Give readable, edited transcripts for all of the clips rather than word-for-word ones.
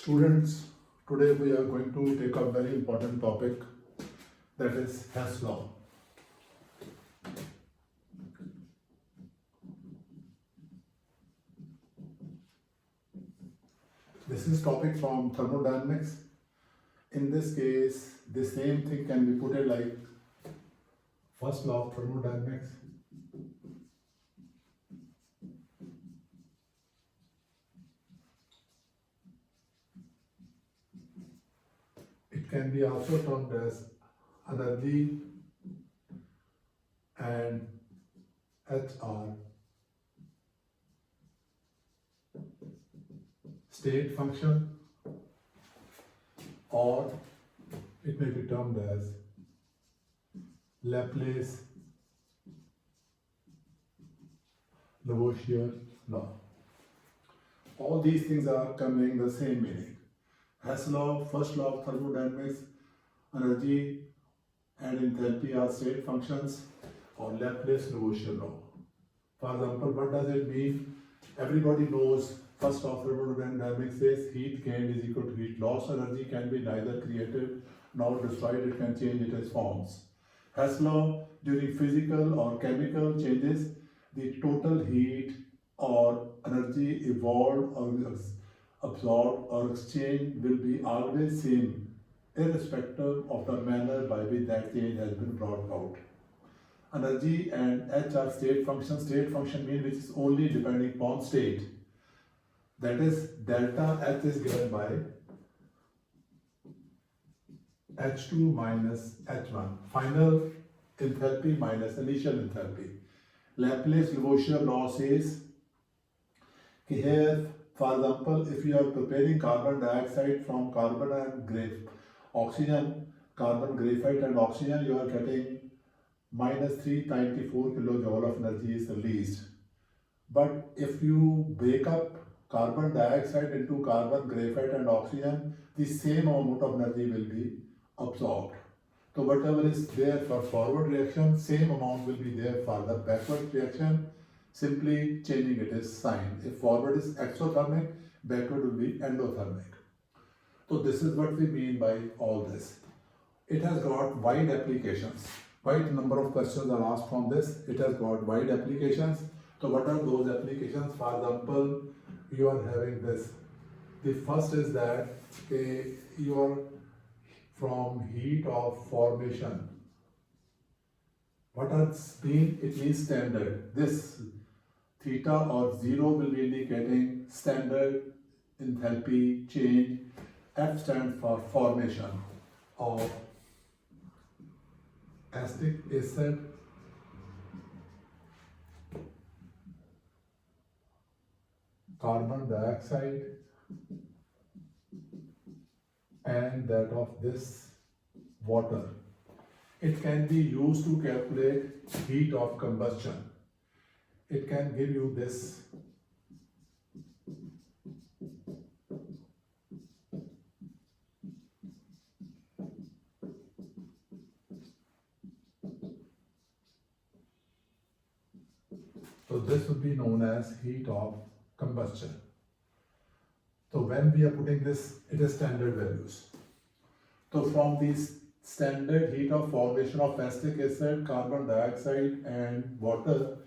Students, today we are going to take a very important topic, that is Hess law. This is topic from thermodynamics. In this case, the same thing can be put it like first law of thermodynamics. It can be also termed as energy and HR, state function, or it may be termed as Laplace Lavoisier law. All these things are conveying the same meaning. Hess law, first law of thermodynamics, energy and enthalpy are state functions, or Laplace Lavoisier law. For example, what does it mean? Everybody knows first law of thermodynamics says heat gained is equal to heat lost. Energy can be neither created nor destroyed, it can change its forms. Hess law, during physical or chemical changes, the total heat or energy evolved or absorbed or exchanged will be always same, irrespective of the manner by which that change has been brought about. Energy and H are state functions. State function means which is only depending upon state. That is, delta H is given by H2 minus H1, final enthalpy minus initial enthalpy. Laplace Lavoisier law says here, for example, if you are preparing carbon dioxide from carbon and oxygen, carbon, graphite and oxygen, you are getting minus 394 kilojoule of energy is released. But if you break up carbon dioxide into carbon, graphite and oxygen, the same amount of energy will be absorbed. So whatever is there for forward reaction, same amount will be there for the backward reaction, simply changing its sign. If forward is exothermic, backward will be endothermic. So this is what we mean by all this. It has got wide applications. Quite a number of questions are asked from this. It has got wide applications. So what are those applications? For example, you are having this. The first is that you are from heat of formation. What does mean? It means standard. This theta or 0 will be indicating standard enthalpy change. F stands for formation of acetic acid, carbon dioxide, and that of this water. It can be used to calculate heat of combustion. It can give you this. So this would be known as heat of combustion. So when we are putting this, it is standard values. So from these standard heat of formation of acetic acid, carbon dioxide and water,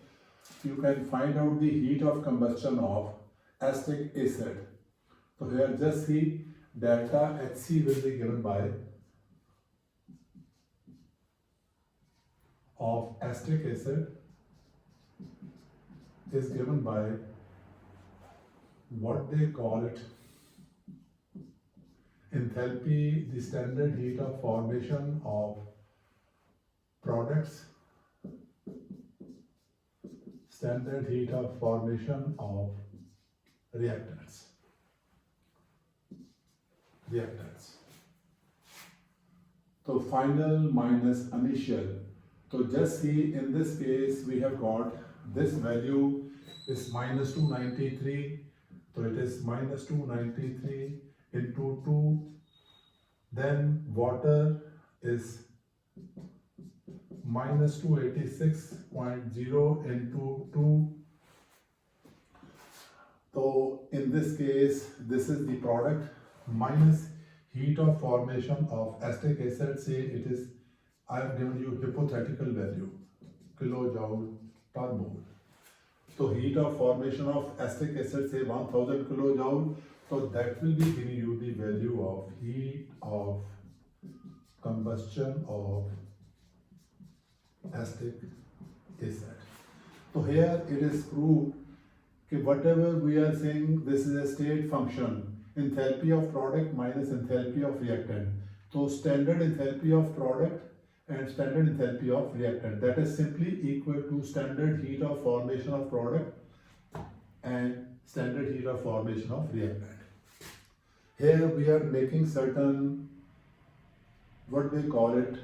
you can find out the heat of combustion of acetic acid. So here just see delta Hc will be given by of acetic acid is given by what they call it enthalpy, the standard heat of formation of products, standard heat of formation of reactants. So final minus initial. So just see in this case we have got this value is minus 293. So it is minus 293 into 2. Then water is minus 286.0 into 2. So in this case, this is the product minus heat of formation of acetic acid, say it is, I have given you hypothetical value, kilojoule per mole. So heat of formation of acetic acid, say 1000 kilojoule, so that will be giving you the value of heat of combustion of acetic acid. So here it is proved that whatever we are saying, this is a state function, enthalpy of product minus enthalpy of reactant. So standard enthalpy of product and standard enthalpy of reactant, that is simply equal to standard heat of formation of product and standard heat of formation of reactant. Here we are making certain, what they call it,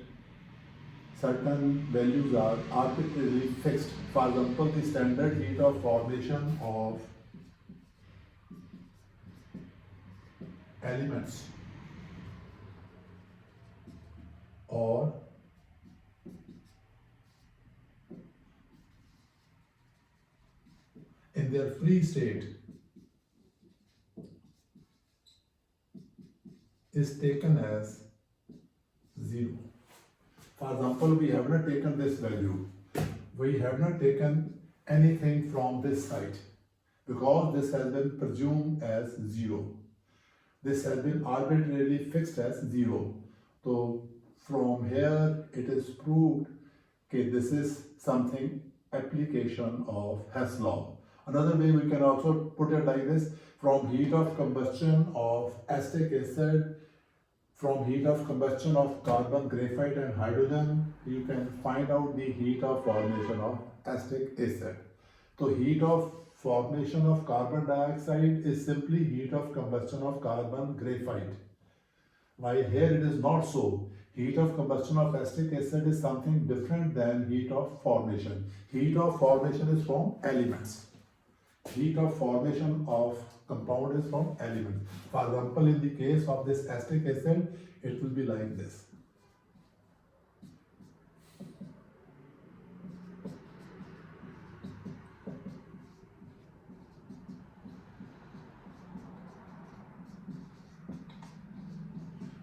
certain values are arbitrarily fixed. For example, the standard heat of formation of elements or in their free state is taken as 0. For example, we have not taken this value. We have not taken anything from this side because this has been presumed as 0. This has been arbitrarily fixed as 0. So from here it is proved that this is something application of Hess law. Another way we can also put it like this: from heat of combustion of acetic acid, from heat of combustion of carbon, graphite and hydrogen, you can find out the heat of formation of acetic acid. So heat of formation of carbon dioxide is simply heat of combustion of carbon, graphite. While here it is not so. Heat of combustion of acetic acid is something different than heat of formation. Heat of formation is from elements. Heat of formation of compound is from elements. For example, in the case of this acetic acid, it will be like this.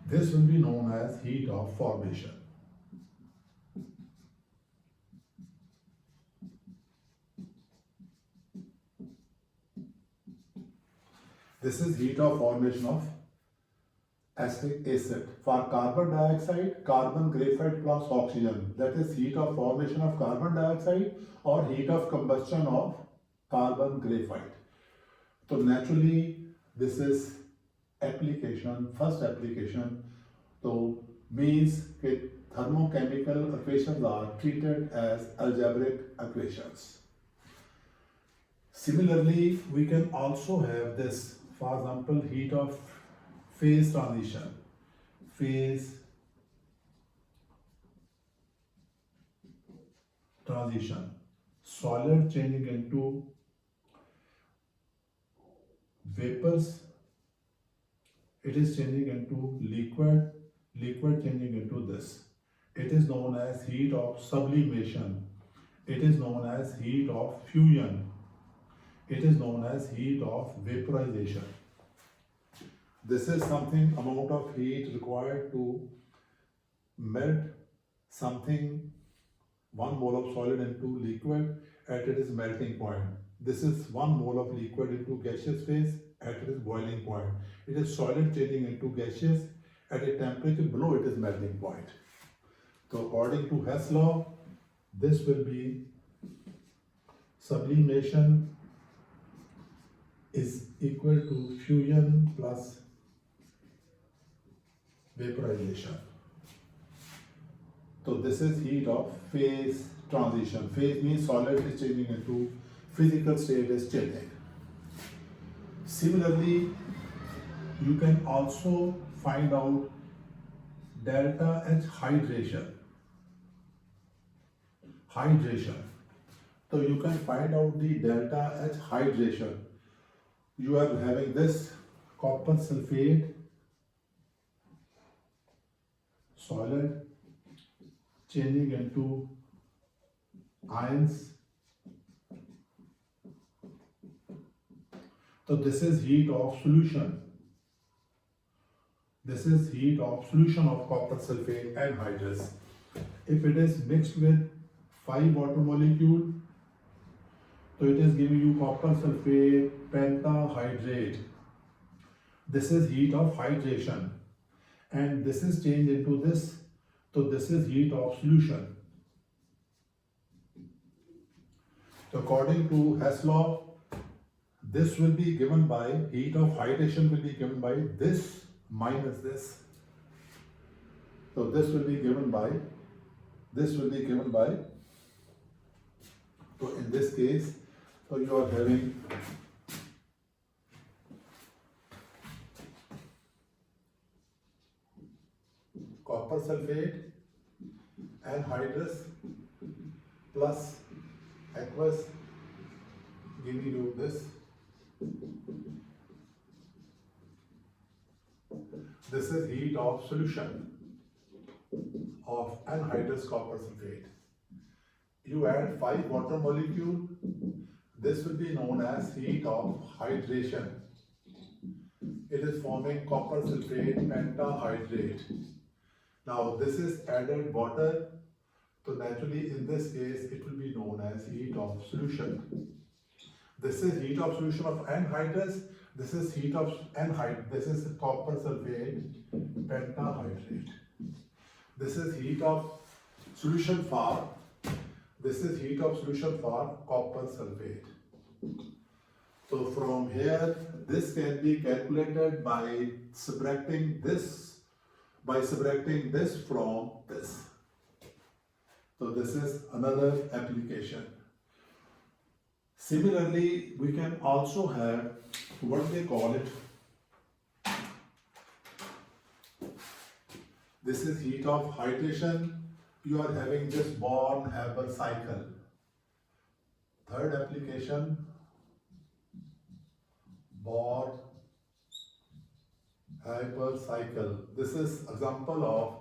This will be known as heat of formation. This is heat of formation of acetic acid. For carbon dioxide, carbon, graphite plus oxygen, that is heat of formation of carbon dioxide or heat of combustion of carbon, graphite. So naturally, this is application, first application, so means that thermochemical equations are treated as algebraic equations. Similarly, we can also have this, for example, heat of phase transition. Phase transition. Solid changing into vapors. It is changing into liquid. Liquid changing into this. It is known as heat of sublimation. It is known as heat of fusion. It is known as heat of vaporization. This is something amount of heat required to melt something, 1 mole of solid into liquid at its melting point. This is 1 mole of liquid into gaseous phase at its boiling point. It is solid changing into gaseous at a temperature below its melting point. So according to Hess law, this will be sublimation is equal to fusion plus vaporization. So this is heat of phase transition. Phase means solid is changing into physical state is changing. Similarly, you can also find out delta H hydration. Hydration. So you can find out the delta H hydration. You are having this copper sulfate solid changing into ions. So this is heat of solution. This is heat of solution of copper sulfate anhydrous. If it is mixed with 5 water molecule, so it is giving you copper sulfate pentahydrate. This is heat of hydration, and this is changed into this, so this is heat of solution. So according to Hess law, this will be given by heat of hydration will be given by this minus this. So this will be given by, so in this case, so you are having copper sulfate anhydrous plus aqueous giving you this. This is heat of solution of anhydrous copper sulfate. You add 5 water molecule. This will be known as heat of hydration. It is forming copper sulfate pentahydrate. Now this is added water, so naturally in this case it will be known as heat of solution. This is heat of solution of anhydrous. This is heat of anhydrous. This is copper sulfate pentahydrate. This is heat of solution for. This is heat of solution for copper sulfate. So from here, this can be calculated by subtracting this from this. So this is another application. Similarly, we can also have what they call it. This is heat of hydration. You are having this Born-Haber cycle. Third application, Born-Haber cycle. This is example of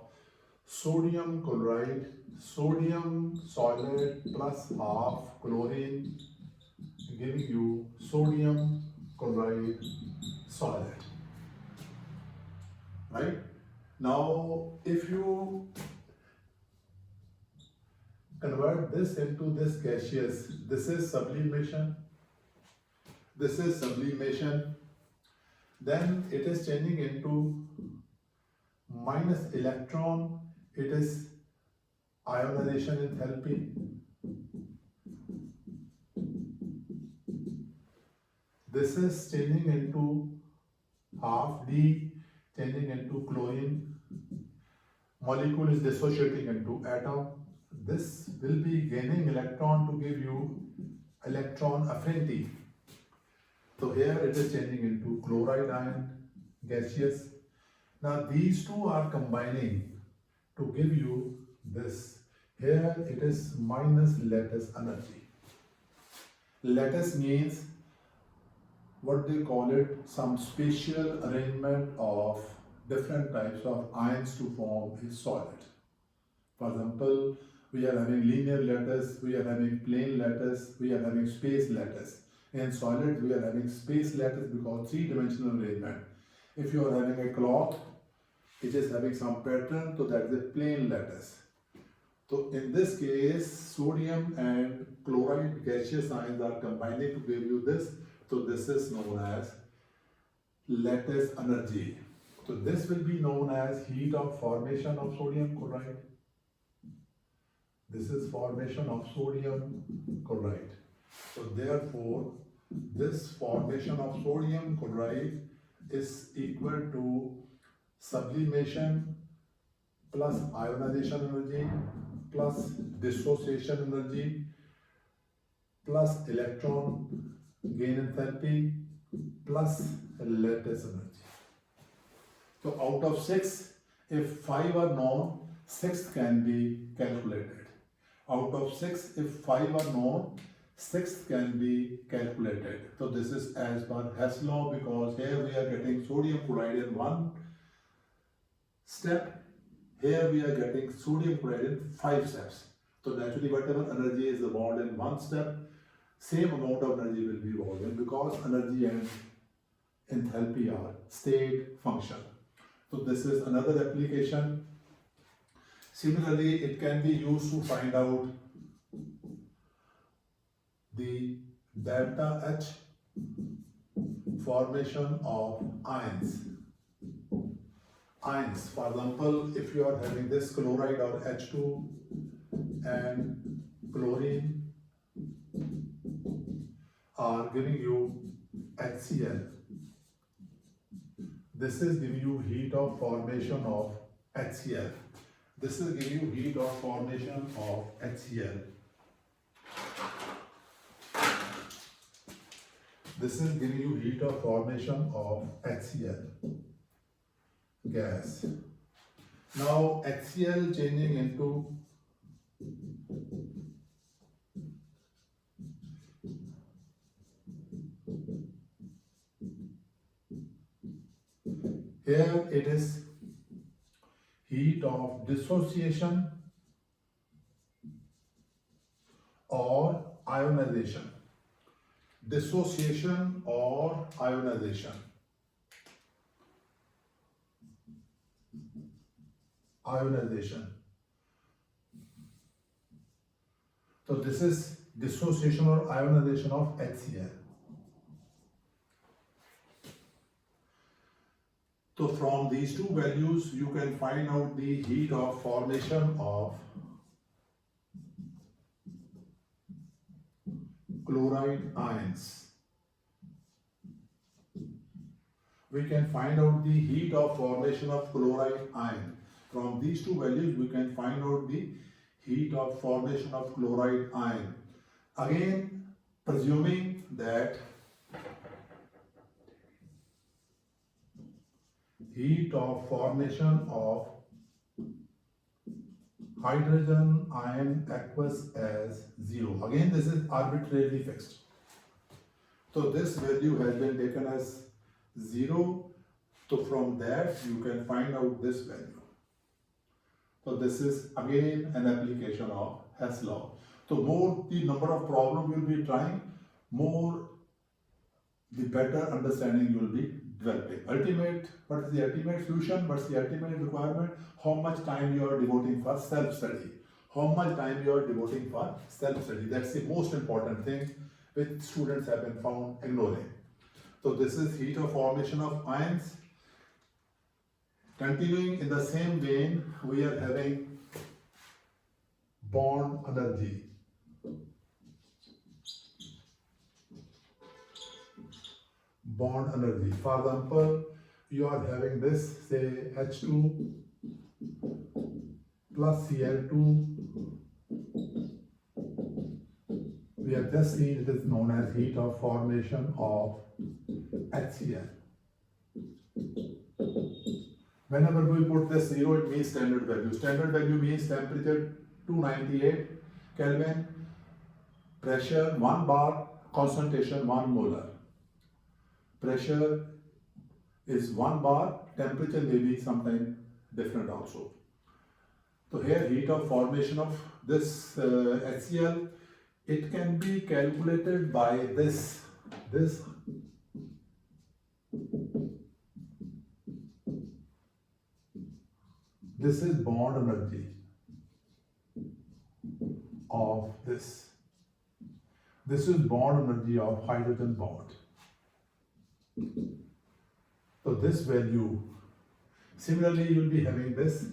sodium chloride, sodium solid plus half chlorine, giving you sodium chloride solid. Right? Now, if you convert this into this gaseous, this is sublimation, then it is changing into minus electron, it is ionization enthalpy. This is changing into half D, changing into chlorine. Molecule is dissociating into atom. This will be gaining electron to give you electron affinity. So here it is changing into chloride ion, gaseous. Now these two are combining to give you this. Here it is minus lattice energy. Lattice means what they call it, some spatial arrangement of different types of ions to form a solid. For example, we are having linear lattice, we are having plane lattice, we are having space lattice. In solid, we are having space lattice because three-dimensional arrangement. If you are having a cloth, it is having some pattern, so that is a plane lattice. So in this case, sodium and chloride gaseous ions are combining to give you this. So this is known as lattice energy. So this will be known as heat of formation of sodium chloride. This is formation of sodium chloride. So therefore, this formation of sodium chloride is equal to sublimation plus ionization energy plus dissociation energy plus electron gain enthalpy plus lattice energy. So out of 6, if 5 are known, 6th can be calculated. Out of 6, if 5 are known, 6th can be calculated. So this is as per Hess law, because here we are getting sodium chloride in one step. Here we are getting sodium chloride in 5 steps. So naturally whatever energy is evolved in one step, same amount of energy will be evolved in, because energy and enthalpy are state function. So this is another application. Similarly, it can be used to find out the delta H formation of ions. Ions, for example, if you are having this chloride or H2 and chlorine are giving you HCl. This is giving you heat of formation of HCl. This is giving you heat of formation of HCl. This is giving you heat of formation of HCl gas. Now HCl changing into here it is heat of dissociation or ionization. Dissociation or ionization. Ionization. So this is dissociation or ionization of HCl. So from these two values you can find out the heat of formation of chloride ions. We can find out the heat of formation of chloride ion. From these two values we can find out the heat of formation of chloride ion. Again, presuming that heat of formation of hydrogen ion aqueous as 0. Again, this is arbitrarily fixed. So this value has been taken as 0. So from that you can find out this value. So this is again an application of Hess law. So more the number of problems you will be trying, more the better understanding you will be developing. Ultimate, what is the ultimate solution? What's the ultimate requirement? How much time you are devoting for self-study? How much time you are devoting for self-study? That's the most important thing which students have been found ignoring. So this is heat of formation of ions. Continuing in the same vein, we are having bond energy. Bond energy. For example, you are having this, say H2 plus Cl2. We have just seen it is known as heat of formation of HCl. Whenever we put this 0, it means standard value. Standard value means temperature 298 Kelvin, pressure 1 bar, concentration 1 molar. Pressure is 1 bar, temperature may be sometime different also. So here heat of formation of this HCl, it can be calculated by this. This is bond energy of this. This is bond energy of hydrogen bond. So this value, similarly you will be having this.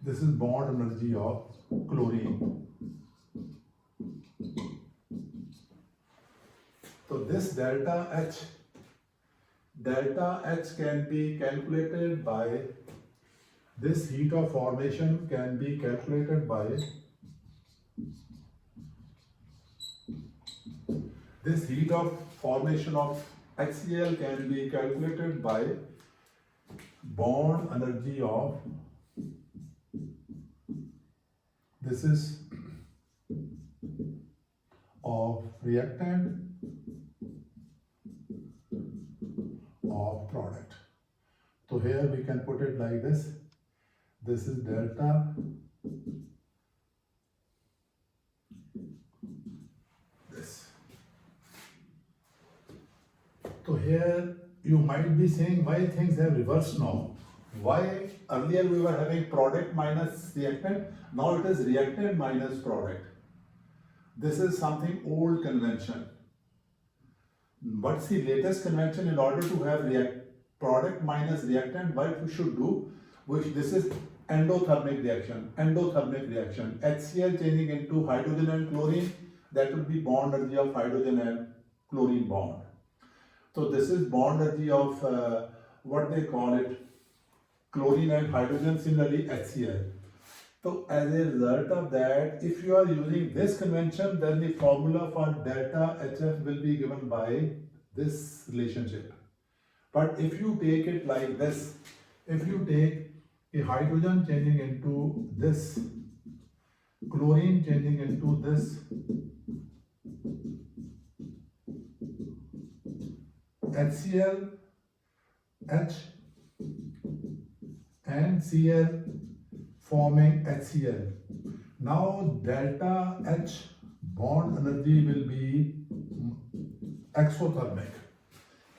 This is bond energy of chlorine. So this delta H can be calculated by, this heat of formation can be calculated by this heat of formation of HCl can be calculated by bond energy of, this is of reactant of product. So here we can put it like this. This is delta this. So here you might be saying why things have reversed now. Why earlier we were having product minus reactant, now it is reactant minus product. This is something old convention. What's the latest convention? In order to have product minus reactant, what we should do, this is endothermic reaction. Endothermic reaction. HCl changing into hydrogen and chlorine, that will be bond energy of hydrogen and chlorine bond. So this is bond energy of what they call it, chlorine and hydrogen, similarly HCl. So as a result of that, if you are using this convention, then the formula for delta HF will be given by this relationship. But if you take it like this, if you take a hydrogen changing into this, chlorine changing into this, HCl, H and Cl forming HCl. Now delta H bond energy will be exothermic.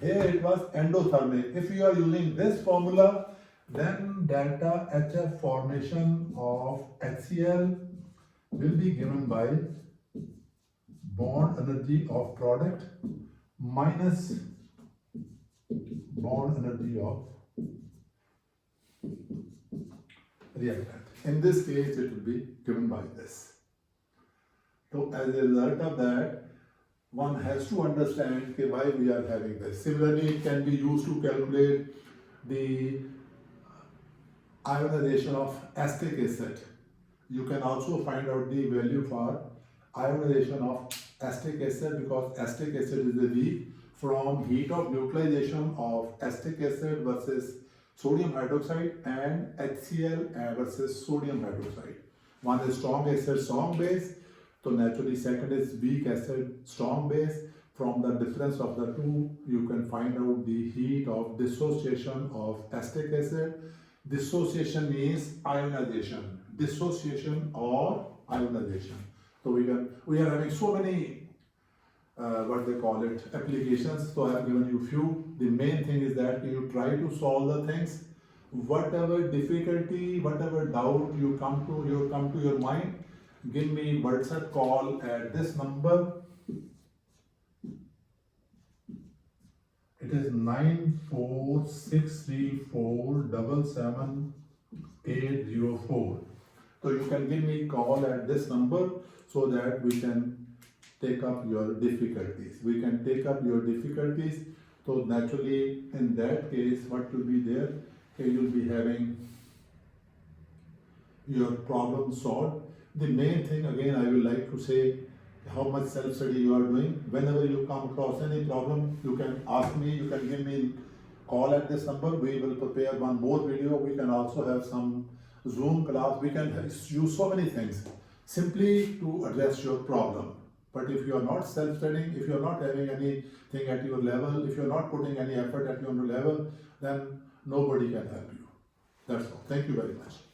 Here it was endothermic. If you are using this formula, then delta HF formation of HCl will be given by bond energy of product minus bond energy of reactant. In this case, it will be given by this. So as a result of that, one has to understand why we are having this. Similarly, it can be used to calculate the ionization of acetic acid. You can also find out the value for ionization of acetic acid, because acetic acid is the weak from heat of neutralization of acetic acid versus sodium hydroxide and HCl versus sodium hydroxide. One is strong acid, strong base. So naturally second is weak acid, strong base. From the difference of the two, you can find out the heat of dissociation of acetic acid. Dissociation means ionization. Dissociation or ionization. So we are having so many what they call it, applications. So I have given you few. The main thing is that you try to solve the things. Whatever difficulty, whatever doubt you come to your mind, give me WhatsApp call at this number. It is 94634777804. So you can give me call at this number so that we can take up your difficulties. We can take up your difficulties. So naturally, in that case, what will be there? Okay, you'll be having your problem solved. The main thing, again, I will like to say how much self-study you are doing. Whenever you come across any problem, you can ask me, you can give me call at this number. We will prepare one more video. We can also have some Zoom class. We can use so many things simply to address your problem. But if you are not self-studying, if you are not having anything at your level, if you are not putting any effort at your level, then nobody can help you. That's all. Thank you very much.